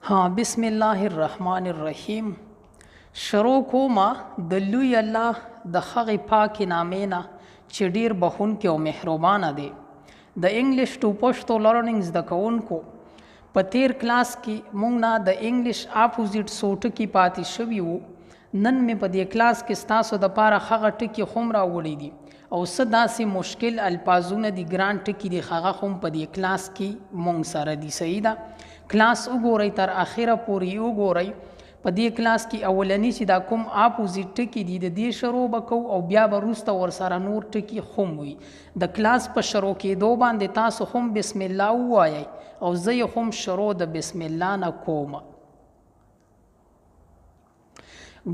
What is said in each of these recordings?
ها بسم الله الرحمن الرحیم. شروع کومه د لوی الله د هغې پاکې نامې نه چې ډېر بخښونکی او مهربانه دی. د انګلیش ټو پښتو لرننګ زده کوونکو په تیر کلاس کې موږ نه د انګلیش اپوزیټ څو ټکي پاتې شوي وو. نن مې په دې کلاس کې ستاسو دپاره هغه ټکي هم راوړي دي او څه داسې مشکل الفاظونه دي، ګران ټکي دي، هغه هم په دې کلاس کې موږ سره دي. صحیح ده؟ کلاس وګورئ، تر اخره پورې وګورئ. په دې کلاس کې اولنی چې دا کوم اپوزیټ ټکي دي د دې شروع به کوو او بیا به وروسته ورسره نور ټکي هم وي. د کلاس په شروع کېدو باندې تاسو هم بسم الله ووایئ او زه یې هم شروع د بسم الله نه کوم.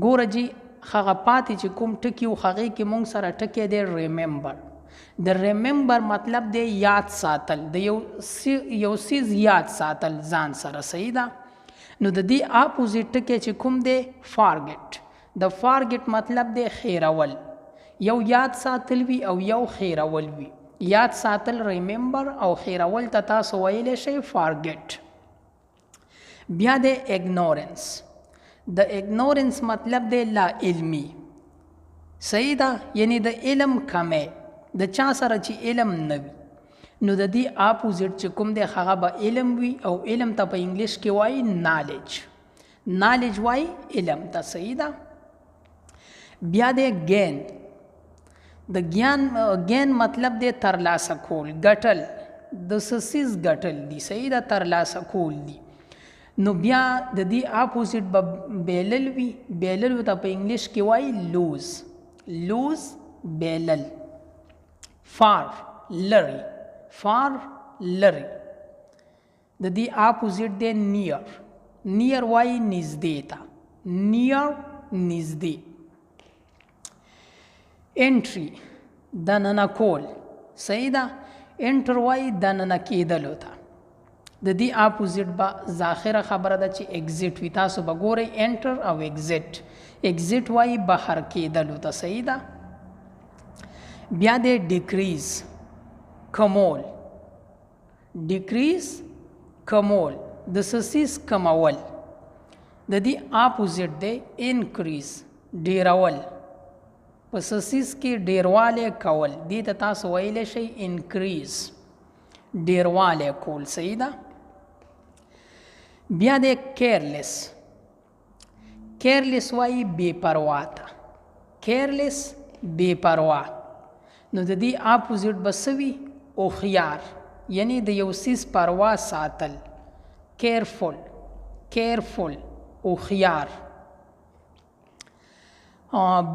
ګوره جي هغه پاتې چې کوم ټکي و هغې کې موږ سره ټکی دی ریممبر. د ریممبر مطلب دی یاد ساتل، د یو څیز یاد ساتل ځان سره. صحیح ده؟ نو د دې اپوزیټ ټکی چې کوم دی فارګټ. د فارګټ مطلب دی خیرول. یو یاد ساتل وي او یو خیرول وي. یاد ساتل ریممبر او خیرول ته تاسو ویلی شئ فارګټ. بیا دی اګنورنس. د اګنورنس مطلب دی لا علمي. صحیح ده؟ یعنی د علم کمی، د چا سره چې علم نه وي. نو د دې اپوزیټ چې کوم دی هغه به علم وي او علم ته په انګلیش کې وایي نالج. نالج وایي علم ته. صحیح ده؟ بیا دی ګین. د ګین مطلب دی ترلاسه کول، ګټل، د څه څیز ګټل دي. صحیح ده؟ ترلاسه کول دي. نو بیا د دې اپوزیټ به بیلل وي. بیلل ته په انګلیش کې وایي لوز. لوز، بیلل. فار، لري. فار، لري. د دې اپوزیټ دی نیر. نیر وایي نږدې ته. نیر، نږدې. انټري، دننه کول. صحیح ده؟ انټر وایي دننه کېدلو ته. د دې اپوزیټ به ظاهره خبره ده چې اگزیټ وي. تاسو به ګورئ انټر او اگزیټ. اگزیټ وایي بهر کېدلو ته. صحیح ده؟ بیا دی ډیکریز، کمول. ډیکریز، کمول، د څه څیز کمول. د دې اپوزیټ دی انکریز، ډیرول. په څه څیز کې ډیروالی کول، دې ته تاسو ویلی شئ انکریز، ډیروالی کول. صحیح ده؟ بیا دی کیرلیس. کیرلیس وایي بې پروا ته. کیرلیس، بې پروا. نو د دې اپوزیټ به څه وي؟ هوښیار، یعنی د یو څیز پروا ساتل. کیرفل، کیرفل، هوښیار.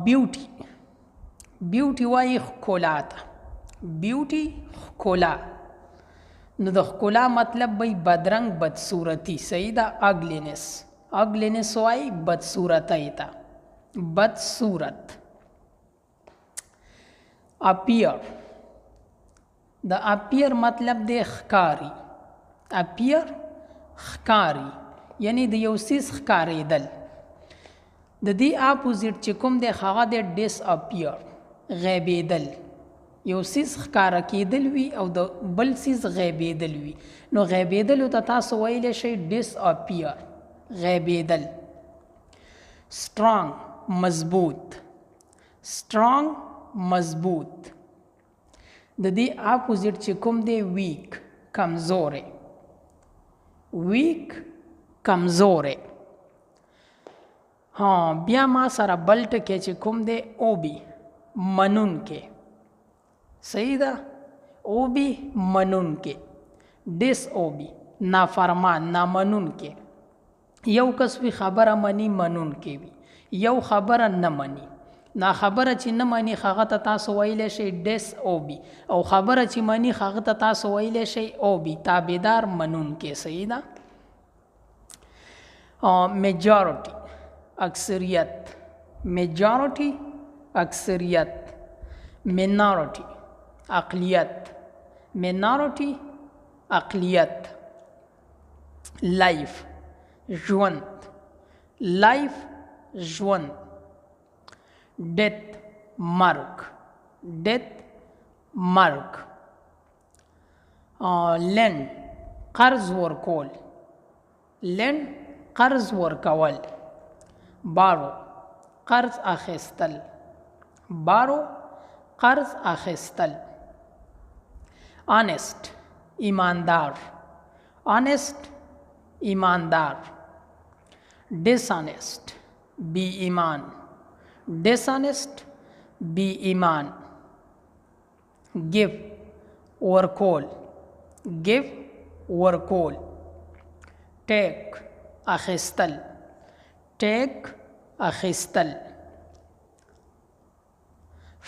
بیوټي. بیوټي وایي ښکلا ته. بیوټي، ښکلا. نو د ښکلا مطلب وایي بدرنګ، بدصورتي. صحیح ده؟ اګلینس. اګلینس وایي بدصورتۍ ته. بدصورت. اپیر. د اپیر مطلب دی ښکاري. اپیر، ښکاري، یعنی د یو څیز ښکارېدل. د دې اپوزیټ چې کوم دی هغه دی ډس اپیر، غیبېدل. یو څیز ښکاره کېدل وي او د بل څیز غیبېدل وي. نو غیبېدلو ته تاسو ویلی شئ ډس اپیر، غیبېدل. سټرانګ، مضبوط. سټرانګ، مضبوط. د دې اپوزیټ چې کوم دی ویک، کمزوری. ویک، کمزوری. بیا ما سره بل ټکی چې کوم دی اوبي، منونکی. صحیح ده؟ اوبي، منونکی. ډس اوبي، نافرمان، نامنونکی. یو کس وي خبره مني، منونکی وي. یو خبره نه مني. نا خبره چې نه مني هغه ته تاسو ویلی شئ ډس اوبي، او خبره چې مني هغه ته تاسو ویلی شئ اوبي، تابعدار، منونکی. صحیح ده؟ میجارټي، اکثریت. میجارټي، اکثریت. مینارټي، اقلیت. مینارټي، اقلیت. لایف، ژوند. لایف، ژوند. ډیت، مرګ. ډیت، مرګ. لند، قرض ورکول. لند، قرض ورکول. بارو قرض اخیستل. بارو قرض اخیستل. آنست ایماندار. آنست ایماندار. ڈسانیسٹ بی ایمان. ڈسانیسٹ بی ایمان. گیو ورکول. گیو ورکول. ٹیک اخیستل. ٹیک اخیستل.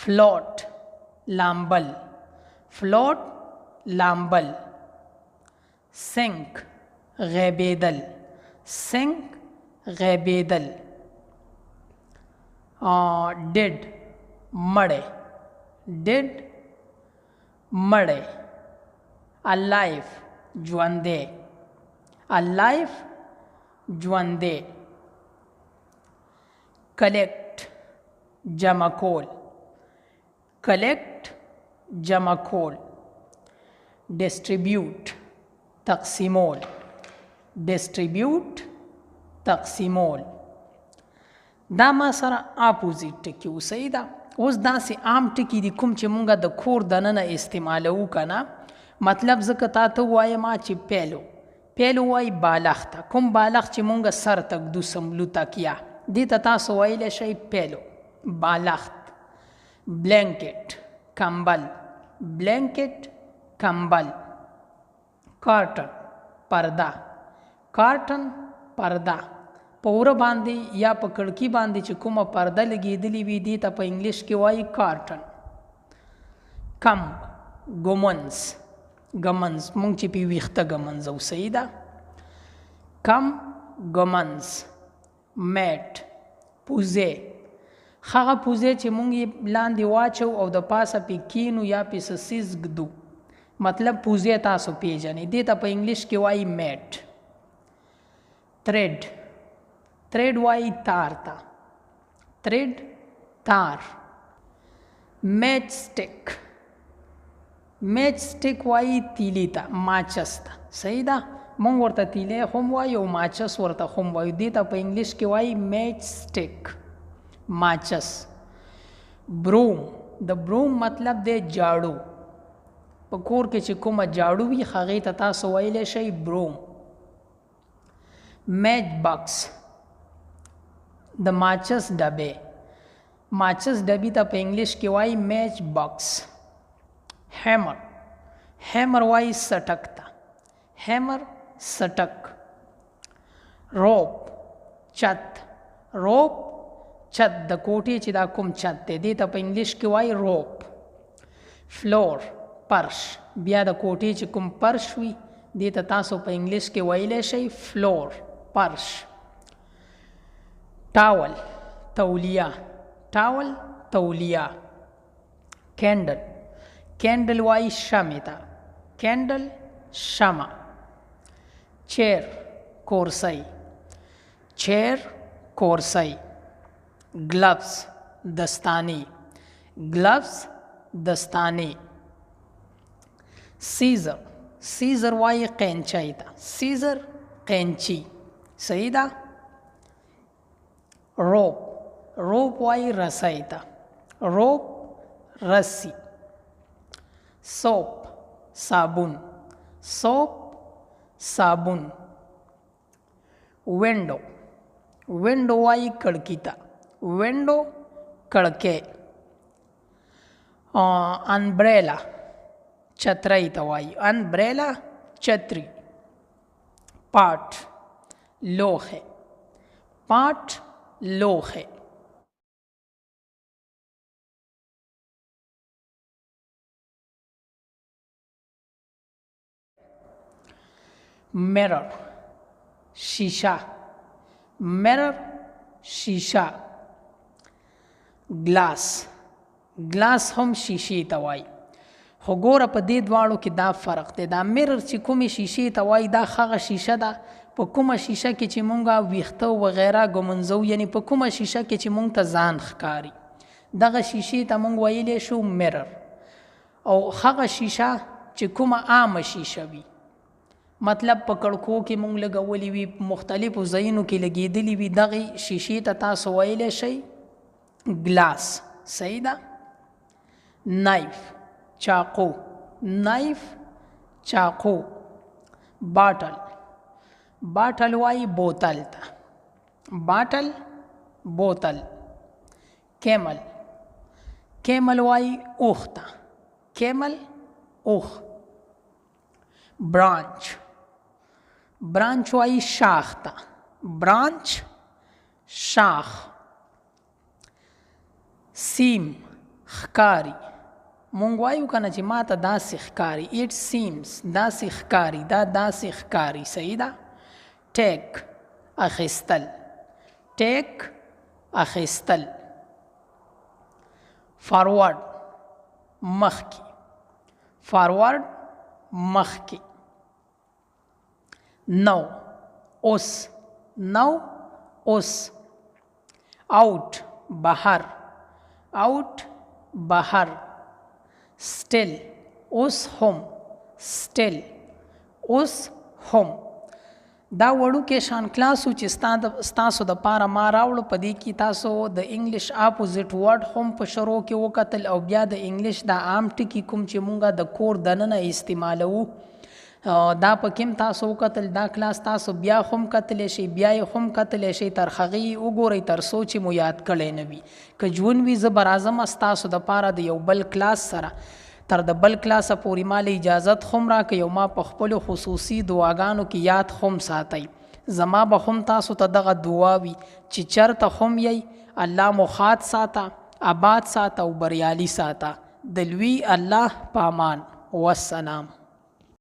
فلوٹ لامبل. فلوٹ لامبل. سنک غیبیدل. سنک غیبیدل. ڈیڈ مڑے. ڈیڈ مڑے. الائف ژوندے. الائف ژوندے. کلیکٹ جمع کول. کلیکٹ جمع کول. ڈسٹریبیوٹ تقسیمول. ډسټریبیوټ تقسیمول. دا ما سره اپوزیټ ټکي و. صحیح ده. اوس داسې عام ټکي دي کوم چې مونږ د کور دننه استعمالوو که نه. مطلب ځکه تا ته ووایم چې پیلو. پیلو وایي بالښت ته. کوم بالښت چې مونږ سر تږدو سملو تکیه دې ته تاسو ویلی شئ پیلو. بالښت. بلینکټ کمبل. بلینکټ کمبل. کارټن پرده. کارټن پرده. په وره باندې یا په کړکي باندې چې کومه پرده لګېدلې وي دې ته په انګلیش کې وایي کارټن. کمب ګومنز. ګمنز مونږ چې پې ویښته ګمنځو. صحیح ده. کم ګمنز. میټ پوزې. هغه پوزې چې مونږ یې لاندې واچو او د پاسه پې کینو یا پې څه څیز ږدو. مطلب پوزې تاسو پیژنئ. دې ته په انګلیش کې وایي میټ. تھریډ. تھریډ وایي تار ته. تھریډ تار. میچ سټک. میچ سټک وایي تیلي ته. ماچس ته. صحیح ده. مونږ ورته تیلی هم وایو او ماچس ورته هم وایو. دې ته په انګلیش کې وایي میچ سټک. ماچس. بروم. د بروم مطلب دی جاړو. په کور کې چې کومه جاړو وي هغې ته تاسو ویلی شئ بروم. میچ باکس. د ماچس ډبې. ماچس ډبې ته په انګلیش کې وایي میچ باکس. هیمر. هیمر وایي سټک ته. هیمر سټک. روپ چت. روپ چت د کوټې چې دا کوم چت دی دې ته په انګلیش کې وایي روپ. فلور فرش. بیا د کوټې چې کوم فرش وي دې ته تاسو په انګلیش کې ویلی شئ فلور فرش. ټاول تولیه. ټاول تولیه. کینډل. کینډل وایي شمع ته. کینډل شمع. چیر کورسی. چیر کورسی. گلوز دستانی. گلوز دستانی. سیزر. سیزر وایي قینچی ته. سیزر قینچی. صحیح ده. روپ. روپ وایي رسی ته. روپ رسی. سوپ صابون. سوپ صابون. وینډو. وینډو وایي کړکي ته. وینډو کړکۍ. انبریلا چترۍ ته وایي. انبریلا چتري. پاټ لوښی. پاټ لوښی. mirror شیشه. mirror شیشه. ګلاس. ګلاس هم شیشې ته وایي. خو ګوره په دې دواړو کې دا فرق دی. دا میرر چې کومې شیشې ته وایي دا هغه شیشه ده په کومه شیشه کې چې مونږ ویښته وغیره ګمنځو. یعنې په کومه شیشه کې چې مونږ ته ځان ښکاري دغه شیشې ته مونږ ویلی شو میرر. او هغه شیشه چې کومه عامه شیشه وي مطلب په کړکو کې مونږ لګولې وي، مختلفو ځایونو کې لګېدلې وي، دغې شیشې ته تاسو ویلی شئ ګلاس. صحیح ده. نایف چاقو، نایف چاقو. باټل، باټل وایي بوتل ته، باټل بوتل. کیمل، کیمل وایي اوښ ته، کیمل اوښ. برانچ، برانچ وایي شاخ ته، برانچ شاخ. سیم ښکاري، مونږ وایو که نه چې ما ته داسې ښکاري، اټ سیمز داسې ښکاري، دا داسې ښکاري. صحیح ده. ټیک اخیستل، ټیک اخیستل. فارورډ مخکې، فارورډ مخکې. نو اوس، نو اوس. آوټ بهر، آوټ بهر. سټیل اوس هم، سټیل اوس هم. دا وړوکی شان کلاسو چې ستاسو دپاره ما راوړو، په دې کې تاسو د انګلیش اپوزیټ ورډ هم په شروع کې وکتل، او بیا د انګلیش دا عام ټکي کوم چې مونږ د کور دننه استعمالوو دا پکې هم تاسو وکتل. دا کلاس تاسو بیا هم کتلی شئ، بیا یې هم کتلی شئ، تر هغې یې وګورئ تر څو چې مو یاد کړی نه وي. که ژوند وي زه به راځم ستاسو دپاره د یو بل کلاس سره. تر د بل کلاسه پورې مال اجازت هم راکئ او ما په خپلو خصوصي دعاګانو کې یاد هم ساتئ. زما به هم تاسو ته دغه دعا وي چې چرته هم یئ الله مو ښاد ساته، آباد ساته او بریالي ساته. د لوی الله په امان. والسلام.